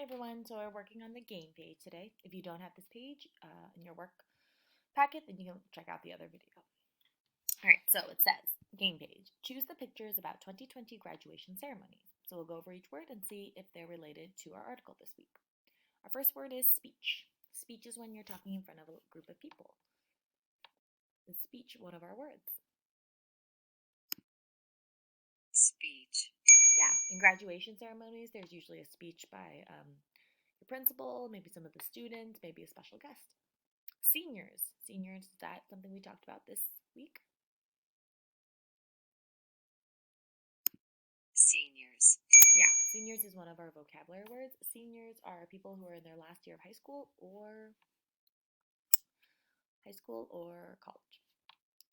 Everyone, so we're working on the game page today. If you don't have this page in your work packet, then you can check out the other video. Alright, so it says, game page. Choose the pictures about 2020 graduation ceremonies. So we'll go over each word and see if they're related to our article this week. Our first word is speech. Speech is when you're talking in front of a group of people. Is speech one of our words? Speech. Yeah, in graduation ceremonies, there's usually a speech by your principal, maybe some of the students, maybe a special guest. Seniors. Seniors, is that something we talked about this week? Seniors. Yeah, seniors is one of our vocabulary words. Seniors are people who are in their last year of high school or college.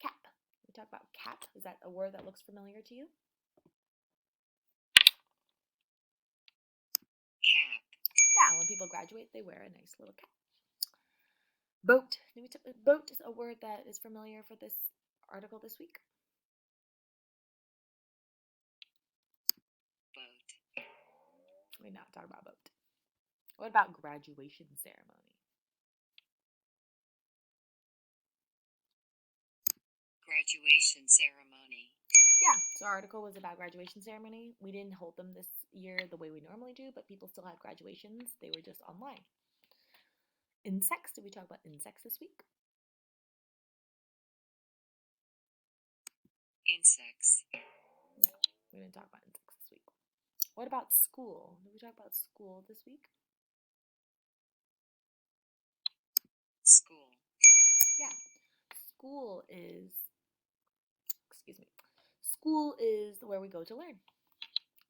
Cap. We talk about cap. Is that a word that looks familiar to you? Cap. Yeah, when people graduate, they wear a nice little cap. Boat. Boat is a word that is familiar for this article this week. Boat. We're not talking about boat. What about graduation ceremony? Graduation ceremony. Yeah, so our article was about graduation ceremony. We didn't hold them this year the way we normally do, but people still had graduations. They were just online. Insects. Did we talk about insects this week? Insects. No, we didn't talk about insects this week. What about school? Did we talk about school this week? School. Yeah. School is, school is where we go to learn.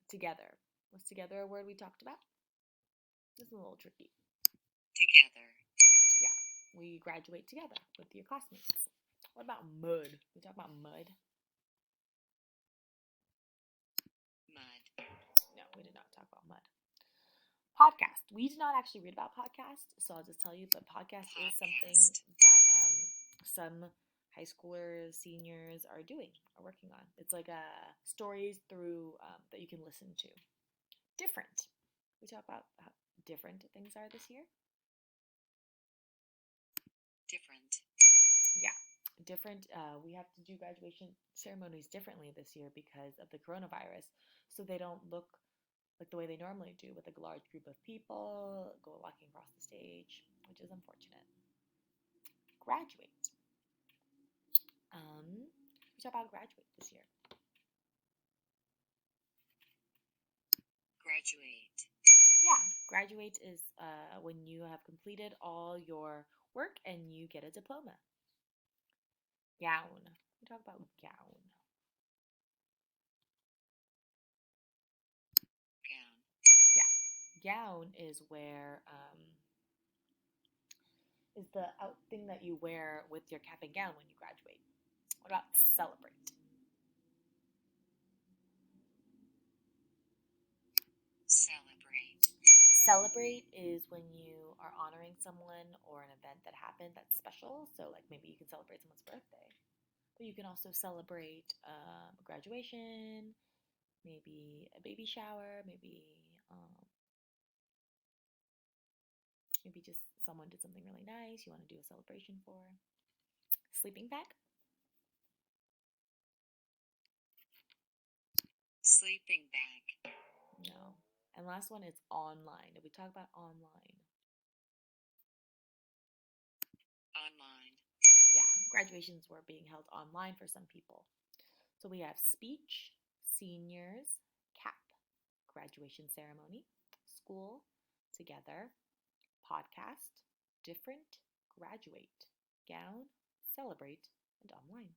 Together. Was together a word we talked about? This is a little tricky. Together. Yeah, we graduate together with your classmates. What about mud? We talk about mud? Mud. No, we did not talk about mud. Podcast. We did not actually read about podcast, so I'll just tell you, but podcast is something that some high schoolers, seniors are working on. It's like stories through that you can listen to. Different. We talk about how different things are this year. Different. Yeah, different. We have to do graduation ceremonies differently this year because of the coronavirus, so they don't look like the way they normally do with a large group of people walking across the stage, which is unfortunate. Graduate. We talk about graduate this year. Graduate. Yeah, graduate is when you have completed all your work and you get a diploma. Gown. We talk about gown. Gown. Yeah, gown is where is the out thing that you wear with your cap and gown when you graduate. What about celebrate? Celebrate. Celebrate is when you are honoring someone or an event that happened that's special. So, like maybe you can celebrate someone's birthday, but you can also celebrate graduation, maybe a baby shower, maybe just someone did something really nice you want to do a celebration for. Sleeping bag? Sleeping bag. No. And last one is online. Did we talk about online? Online. Yeah, graduations were being held online for some people. So we have speech, seniors, cap, graduation ceremony, school, together, podcast, different, graduate, gown, celebrate, and online.